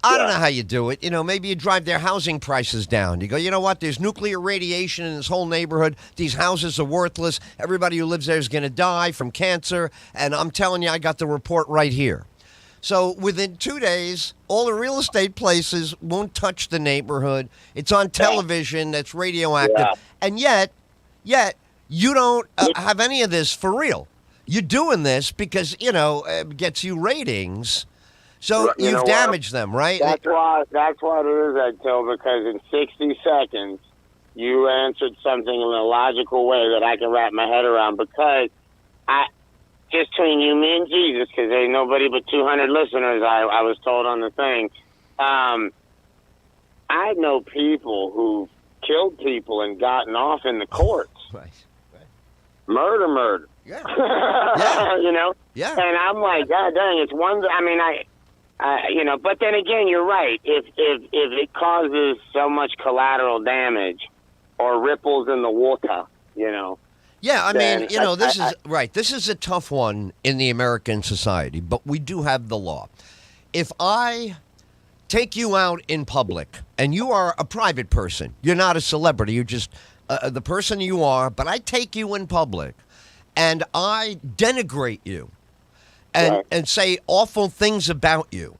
Speaker 1: I don't know how you do it. Maybe you drive their housing prices down. You go, you know what? There's nuclear radiation in this whole neighborhood. These houses are worthless. Everybody who lives there is going to die from cancer. And I'm telling you, I got the report right here. So within 2 days, all the real estate places won't touch the neighborhood. It's on television. That's radioactive.
Speaker 2: Yeah.
Speaker 1: And yet, you don't have any of this for real. You're doing this because, it gets you ratings. So you've damaged them, right?
Speaker 2: That's what it is, Ed Tyll, because in 60 seconds, you answered something in a logical way that I can wrap my head around. Because just between you, me, and Jesus, because there's nobody but 200 listeners, I was told on the thing. I know people who killed people and gotten off in the courts.
Speaker 1: Right.
Speaker 2: Murder.
Speaker 1: Yeah.
Speaker 2: Yeah. And I'm like, God dang, it's one. I mean, but then again, you're right. If it causes so much collateral damage or ripples in the water,
Speaker 1: Yeah, I mean,
Speaker 2: then
Speaker 1: this is right. This is a tough one in the American society, but we do have the law. If I take you out in public and you are a private person, you're not a celebrity, you're just the person you are, but I take you in public and I denigrate you and say awful things about you,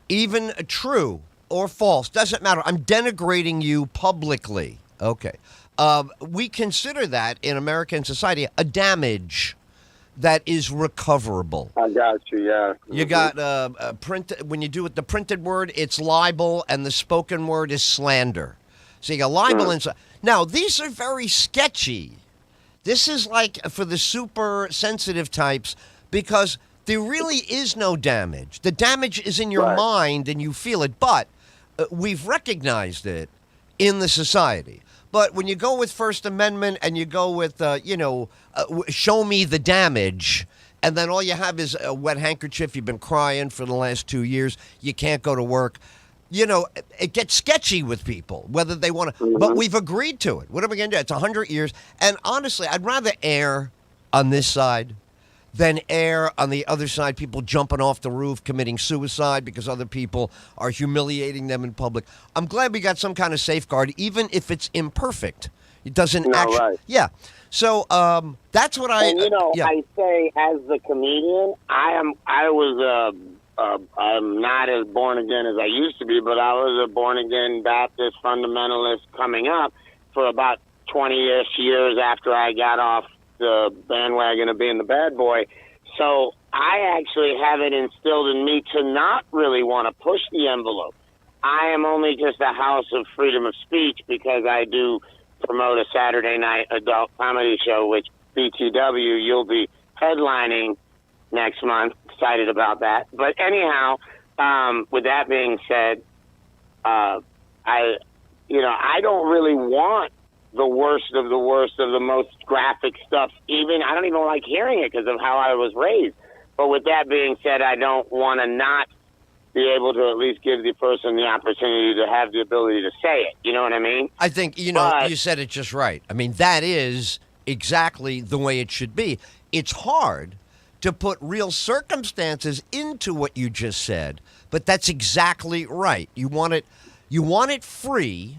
Speaker 1: even true or false, doesn't matter. I'm denigrating you publicly. Okay. We consider that in American society a damage that is recoverable.
Speaker 2: I got you, yeah.
Speaker 1: You got when you do it, the printed word, it's libel, and the spoken word is slander. So you got libel and now these are very sketchy. This is like for the super sensitive types because there really is no damage. The damage is in your mind and you feel it, but we've recognized it in the society. But when you go with First Amendment and you go with, show me the damage, and then all you have is a wet handkerchief, you've been crying for the last 2 years, you can't go to work, it gets sketchy with people, whether they want to. But we've agreed to it. What are we going to do? It's 100 years. And honestly, I'd rather err on this side than err on the other side, people jumping off the roof, committing suicide because other people are humiliating them in public. I'm glad we got some kind of safeguard, even if it's imperfect. It doesn't actually.
Speaker 2: Right.
Speaker 1: Yeah. So that's what I.
Speaker 2: And I say as the comedian, I'm not as born again as I used to be, but I was a born again Baptist fundamentalist coming up for about 20-ish years after I got off the bandwagon of being the bad boy. So I actually have it instilled in me to not really want to push the envelope. I am only just a house of freedom of speech because I do promote a Saturday night adult comedy show, which BTW, you'll be headlining next month. Excited about that. But anyhow, with that being said, I don't really want the worst of the most graphic stuff. I don't even like hearing it because of how I was raised. But with that being said, I don't want to not be able to at least give the person the opportunity to have the ability to say it. You know what I mean?
Speaker 1: I think, you said it just right. I mean, that is exactly the way it should be. It's hard to put real circumstances into what you just said, but that's exactly right. You want it free,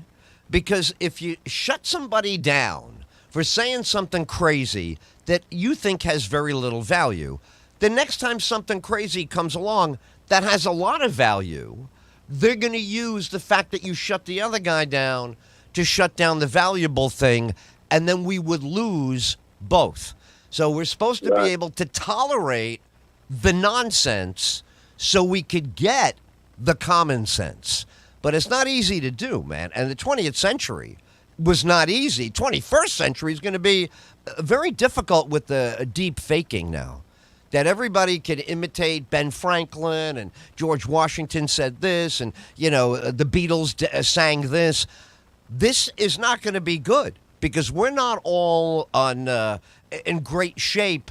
Speaker 1: because if you shut somebody down for saying something crazy that you think has very little value, the next time something crazy comes along that has a lot of value, they're going to use the fact that you shut the other guy down to shut down the valuable thing, and then we would lose both. So we're supposed to be able to tolerate the nonsense so we could get the common sense. But it's not easy to do, man. And the 20th century was not easy. 21st century is going to be very difficult with the deep faking now. That everybody can imitate Ben Franklin, and George Washington said this, and, the Beatles sang this. This is not going to be good, because we're not all in great shape.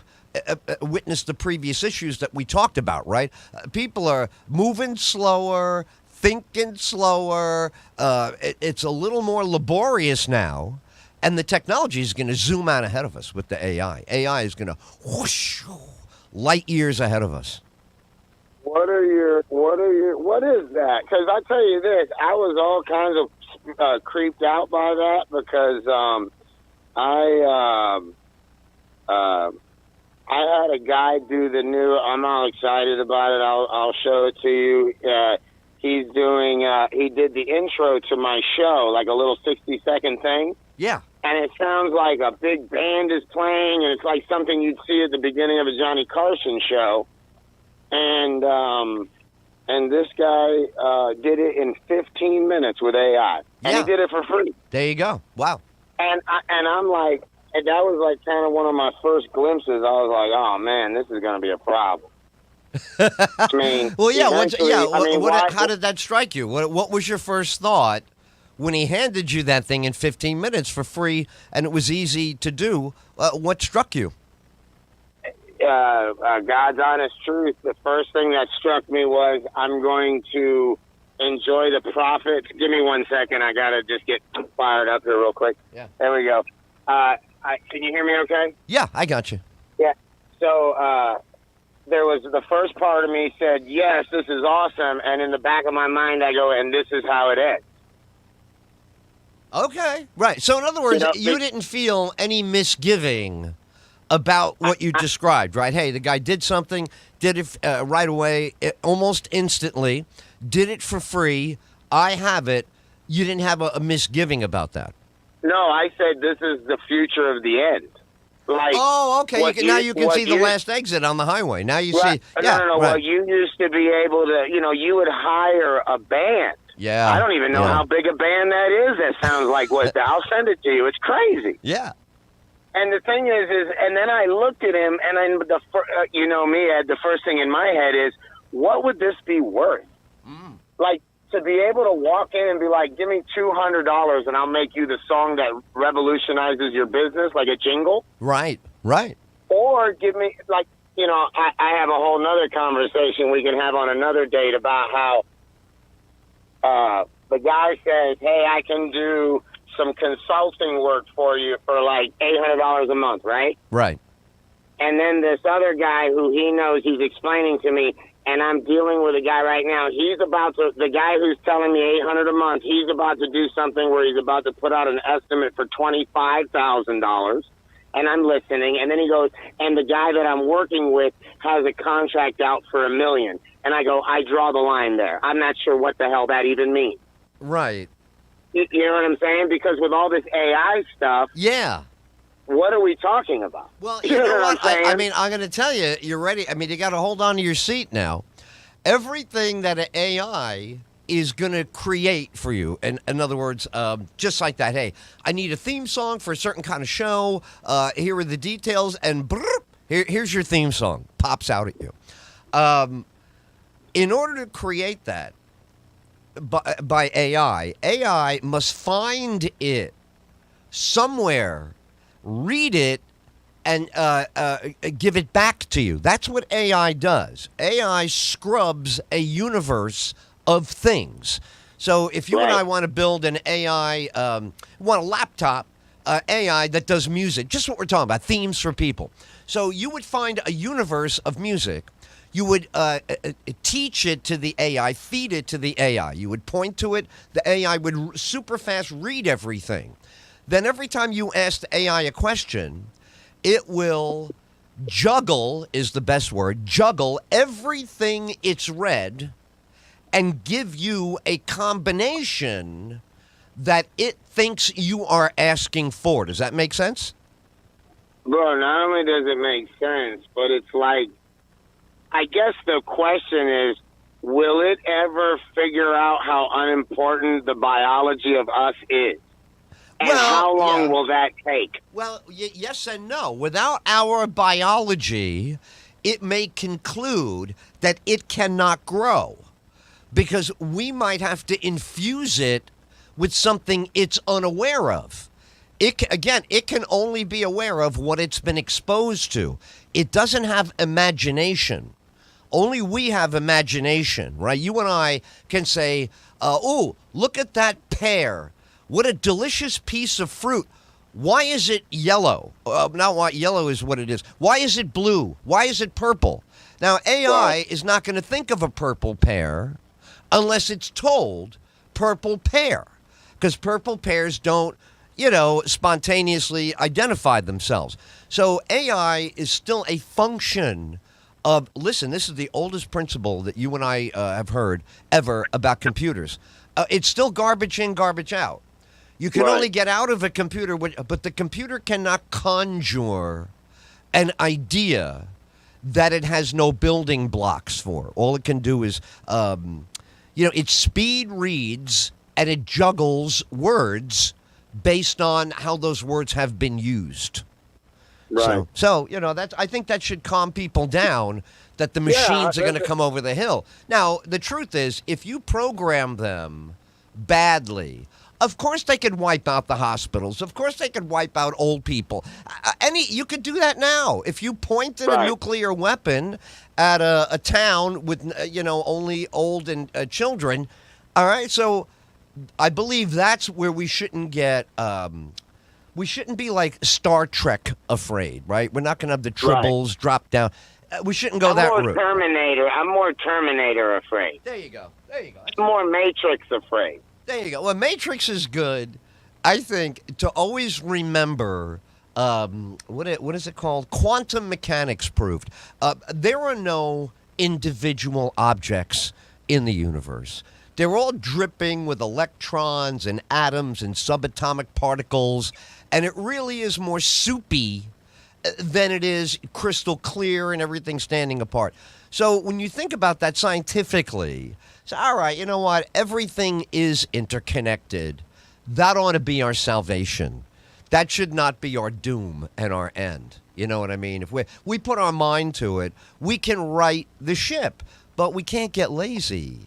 Speaker 1: Witness the previous issues that we talked about, right? People are moving slower, thinking slower. It's a little more laborious now, and the technology is going to zoom out ahead of us with the AI. AI is going to whoosh, light years ahead of us.
Speaker 2: What is that? Because I tell you this, I was all kinds of creeped out by that, because I had a guy do the new. I'm all excited about it. I'll show it to you. He's doing. He did the intro to my show, like a little 60-second thing.
Speaker 1: Yeah.
Speaker 2: And it sounds like a big band is playing, and it's like something you'd see at the beginning of a Johnny Carson show. And this guy did it in 15 minutes with AI, and he did it for free.
Speaker 1: There you go. Wow.
Speaker 2: And I'm like, and that was like kind of one of my first glimpses. I was like, oh man, this is going to be a problem. I mean,
Speaker 1: well, yeah. How did that strike you? What was your first thought when he handed you that thing in 15 minutes for free, and it was easy to do? What struck you?
Speaker 2: God's honest truth. The first thing that struck me was, I'm going to enjoy the profits. Give me 1 second. I got to just get fired up here real quick.
Speaker 1: Yeah.
Speaker 2: There we go. Can you hear me okay?
Speaker 1: Yeah, I got you.
Speaker 2: Yeah. So there was the first part of me said, yes, this is awesome. And in the back of my mind, I go, and this is how it ends.
Speaker 1: Okay. Right. So in other words, you didn't feel any misgiving about what you described, right? Hey, the guy did something, did it right away, almost instantly, did it for free. I have it. You didn't have a misgiving about that.
Speaker 2: No, I said this is the future of the end. Like,
Speaker 1: okay. Now you can see the last exit on the highway. Now you see.
Speaker 2: Yeah, no.
Speaker 1: Right.
Speaker 2: Well, you used to be able to, you would hire a band.
Speaker 1: Yeah.
Speaker 2: I don't even know how big a band that is. That sounds like what? I'll send it to you. It's crazy.
Speaker 1: Yeah.
Speaker 2: And the thing is, and then I looked at him, and me, the first thing in my head is, what would this be worth? Like, to be able to walk in and be like, give me $200 and I'll make you the song that revolutionizes your business, like a jingle.
Speaker 1: Right.
Speaker 2: Or give me, like, I have a whole nother conversation we can have on another date about how the guy says, hey, I can do some consulting work for you for like $800 a month, right?
Speaker 1: Right.
Speaker 2: And then this other guy who he knows, he's explaining to me, and I'm dealing with a guy right now. The guy who's telling me $800 a month, he's about to do something where he's about to put out an estimate for $25,000. And I'm listening. And then he goes, and the guy that I'm working with has a contract out for $1 million. And I go, I draw the line there. I'm not sure what the hell that even means.
Speaker 1: Right.
Speaker 2: You know what I'm saying? Because with all this AI stuff.
Speaker 1: Yeah.
Speaker 2: What are we talking about?
Speaker 1: Well, you know what? I mean, I'm going to tell you, you're ready. I mean, you got to hold on to your seat now. Everything that an AI is going to create for you, and in other words, just like that, hey, I need a theme song for a certain kind of show. Here are the details, and here's your theme song. Pops out at you. In order to create that by AI must find it somewhere, read it, and give it back to you. That's what AI does. AI scrubs a universe of things. So if you and I want to build an AI, want a laptop AI that does music, just what we're talking about, themes for people. So you would find a universe of music. You would teach it to the AI, feed it to the AI. You would point to it. The AI would super fast read everything. Then every time you ask the AI a question, it will juggle, is the best word, juggle everything it's read and give you a combination that it thinks you are asking for. Does that make sense?
Speaker 2: Bro, not only does it make sense, but it's like, I guess the question is, will it ever figure out how unimportant the biology of us is? And how long will that take?
Speaker 1: Well, yes and no. Without our biology, it may conclude that it cannot grow because we might have to infuse it with something it's unaware of. It can only be aware of what it's been exposed to. It doesn't have imagination. Only we have imagination, right? You and I can say, "Oh, look at that pear. What a delicious piece of fruit. Why is it yellow? Not why yellow is what it is. Why is it blue? Why is it purple?" Now, AI is not going to think of a purple pear unless it's told purple pear, because purple pears don't, spontaneously identify themselves. So AI is still a function of, listen, this is the oldest principle that you and I have heard ever about computers. It's still garbage in, garbage out. You can only get out of a computer, but the computer cannot conjure an idea that it has no building blocks for. All it can do is, it speed reads and it juggles words based on how those words have been used.
Speaker 2: Right.
Speaker 1: So I think that should calm people down, that the machines are going to come over the hill. Now, the truth is, if you program them badly, of course they could wipe out the hospitals. Of course they could wipe out old people. You could do that now. If you pointed a nuclear weapon at a town with, only old and children, all right, so I believe that's where we shouldn't get... we shouldn't be like Star Trek afraid, right? We're not going to have the tribbles drop down. We shouldn't go that route.
Speaker 2: I'm more Terminator afraid.
Speaker 1: There you go.
Speaker 2: I'm more Matrix afraid.
Speaker 1: There you go. Well, Matrix is good. I think to always remember, what is it called? Quantum mechanics proved. There are no individual objects in the universe. They're all dripping with electrons and atoms and subatomic particles, and it really is more soupy than it is crystal clear and everything standing apart. So when you think about that scientifically, it's all right, you know what? Everything is interconnected. That ought to be our salvation. That should not be our doom and our end. You know what I mean? If we put our mind to it, we can right the ship, but we can't get lazy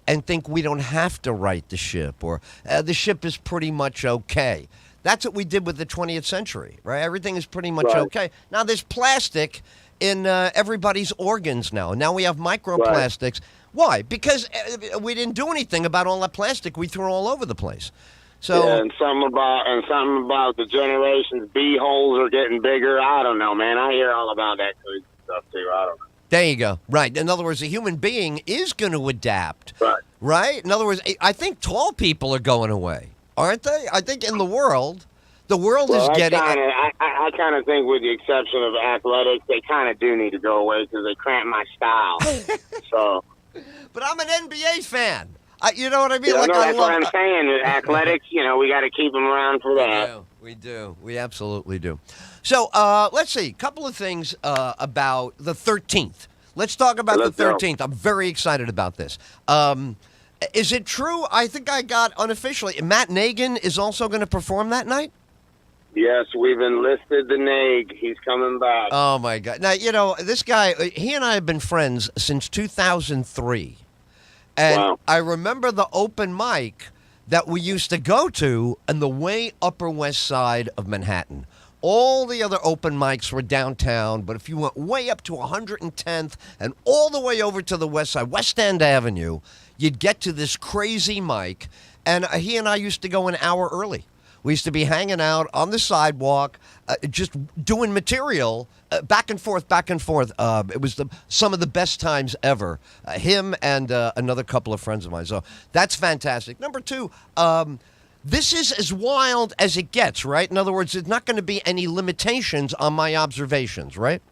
Speaker 1: and think we don't have to right the ship, or the ship is pretty much okay. That's what we did with the 20th century, right? Everything is pretty much okay. Now there's plastic in everybody's organs now. Now we have microplastics. Why? Because we didn't do anything about all that plastic we threw all over the place. So
Speaker 2: and something about the generations, B holes are getting bigger. I don't know, man. I hear all about that crazy stuff too. I don't know.
Speaker 1: There you go. Right. In other words, a human being is going to adapt.
Speaker 2: Right.
Speaker 1: Right? In other words, I think tall people are going away, aren't they? I think in the world is getting...
Speaker 2: I kind of think, with the exception of athletics, they kind of do need to go away because they cramp my style. So...
Speaker 1: But I'm an NBA fan. You know what I mean?
Speaker 2: Yeah, that's what I'm saying. With athletics, we got to keep them around for that.
Speaker 1: We do. We absolutely do. So let's see. A couple of things about the 13th. Let's talk about the 13th. I'm very excited about this. Is it true? I think I got unofficially. Matt Nagan is also going to perform that night?
Speaker 2: Yes, we've enlisted the Nag. He's coming back.
Speaker 1: Oh, my God. Now, this guy, he and I have been friends since 2003. And I remember the open mic that we used to go to on the way Upper West Side of Manhattan. All the other open mics were downtown, but if you went way up to 110th and all the way over to the west side, West End Avenue, you'd get to this crazy mic, and he and I used to go an hour early. We used to be hanging out on the sidewalk, just doing material, back and forth, back and forth. It was some of the best times ever. Him and another couple of friends of mine. So that's fantastic. Number two, this is as wild as it gets, right? In other words, there's not going to be any limitations on my observations, right?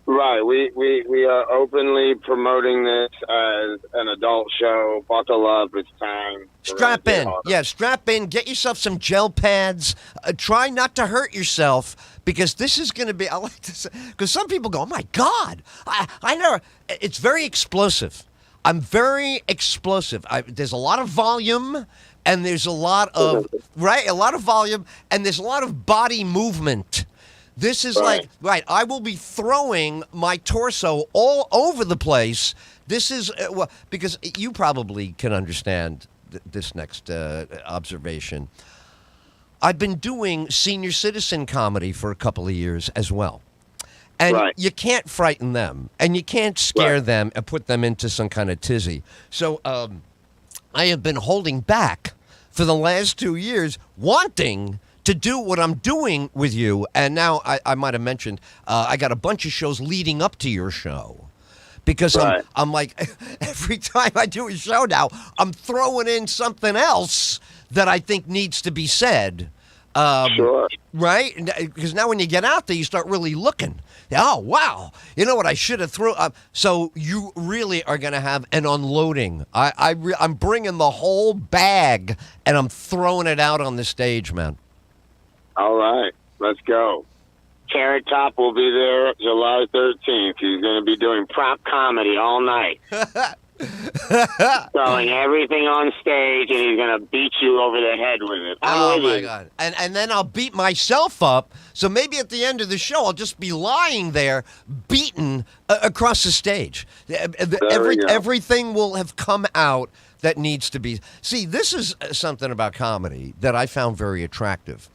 Speaker 2: Right. We are openly promoting this as an adult show. Buckle up. It's time.
Speaker 1: Strap in. Yeah, strap in. Get yourself some gel pads. Try not to hurt yourself because this is going to be, I like to say, because some people go, oh, my God. I never, it's very explosive. I'm very explosive. There's a lot of volume and there's a lot of, right, a lot of volume and there's a lot of body movement. This is right, I will be throwing my torso all over the place. This is, because you probably can understand this next observation. I've been doing senior citizen comedy for a couple of years as well. And you can't frighten them, and you can't scare them and put them into some kind of tizzy. So I have been holding back for the last 2 years, wanting to do what I'm doing with you. And now I might have mentioned I got a bunch of shows leading up to your show. Because I'm like, every time I do a show now, I'm throwing in something else that I think needs to be said.
Speaker 2: Sure.
Speaker 1: Right? Because now when you get out there, you start really looking. Oh, wow. You know what I should have thrown? So you really are going to have an unloading. I'm bringing the whole bag, and I'm throwing it out on the stage, man.
Speaker 2: All right. Let's go. Carrot Top will be there July 13th. He's going to be doing prop comedy all night. Throwing everything on stage, and he's going to beat you over the head with it.
Speaker 1: Oh, my God. And then I'll beat myself up, so maybe at the end of the show, I'll just be lying there, beaten across the stage. Everything will have come out that needs to be. See, this is something about comedy that I found very attractive.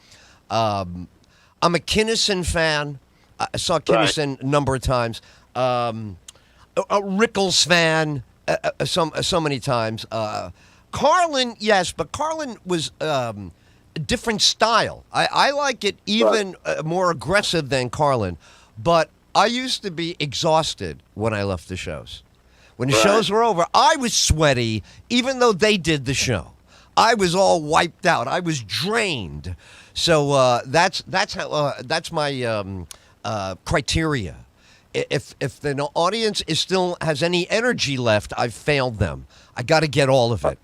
Speaker 1: I'm a Kinison fan. I saw Kinison a number of times. A Rickles fan so many times. Carlin, yes, but Carlin was a different style. I like it even more aggressive than Carlin, but I used to be exhausted when I left the shows. When the shows were over, I was sweaty, even though they did the show. I was all wiped out. I was drained. So that's my criteria. If the audience still has any energy left, I've failed them. I got to get all of it.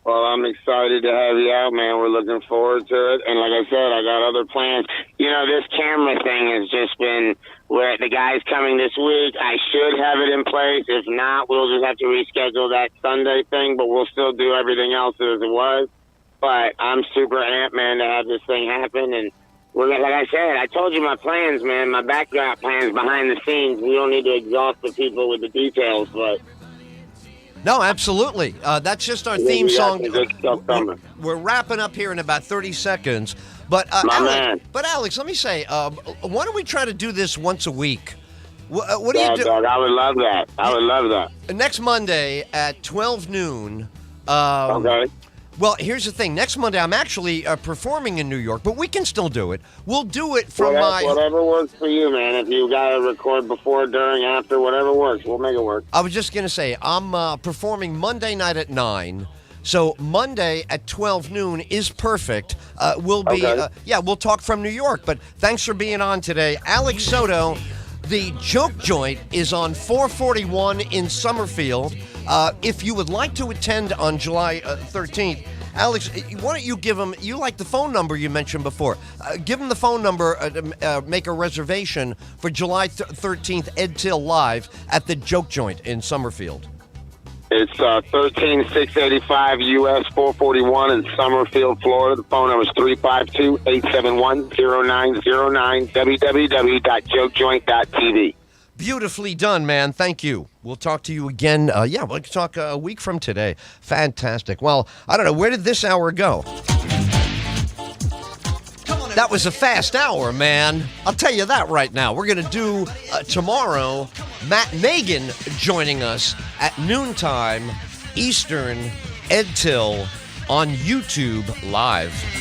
Speaker 2: Well, I'm excited to have you out, man. We're looking forward to it. And like I said, I got other plans. You know, this camera thing has just been where the guy's coming this week. I should have it in place. If not, we'll just have to reschedule that Sunday thing, but we'll still do everything else as it was. But I'm super amped, man, to have this thing happen. And we're gonna, like I said, I told you my plans, man, my backdrop plans behind the scenes. We don't need to exhaust the people with the details, but...
Speaker 1: No, absolutely. That's just our theme song. We're wrapping up here in about 30 seconds. But Alex, let me say, why don't we try to do this once a week? What do you do?
Speaker 2: Dog, I would love that. I would love that.
Speaker 1: Next Monday at 12 noon.
Speaker 2: Okay.
Speaker 1: Well, here's the thing. Next Monday, I'm actually performing in New York, but we can still do it. We'll do it from
Speaker 2: whatever works for you, man. If you got to record before, during, after, whatever works, we'll make it work.
Speaker 1: I was just going to say, I'm performing Monday night at 9. So Monday at 12 noon is perfect. We'll be, we'll talk from New York. But thanks for being on today. Alex Soto, the Joke Joint is on 441 in Summerfield. If you would like to attend on July 13th, Alex, why don't you give them, you like the phone number you mentioned before. Give them the phone number to make a reservation for July 13th, Ed Tyll Live at the Joke Joint in Summerfield.
Speaker 2: It's 13685 US 441 in Summerfield, Florida. The phone number is 352-871-0909, www.jokejoint.tv.
Speaker 1: Beautifully done, man. Thank you. We'll talk to you again. We'll talk a week from today. Fantastic. Well, I don't know. Where did this hour go? Come on. That was a fast hour, man. I'll tell you that right now. We're going to do tomorrow, Matt Megan joining us at noontime Eastern, Ed Tyll on YouTube Live.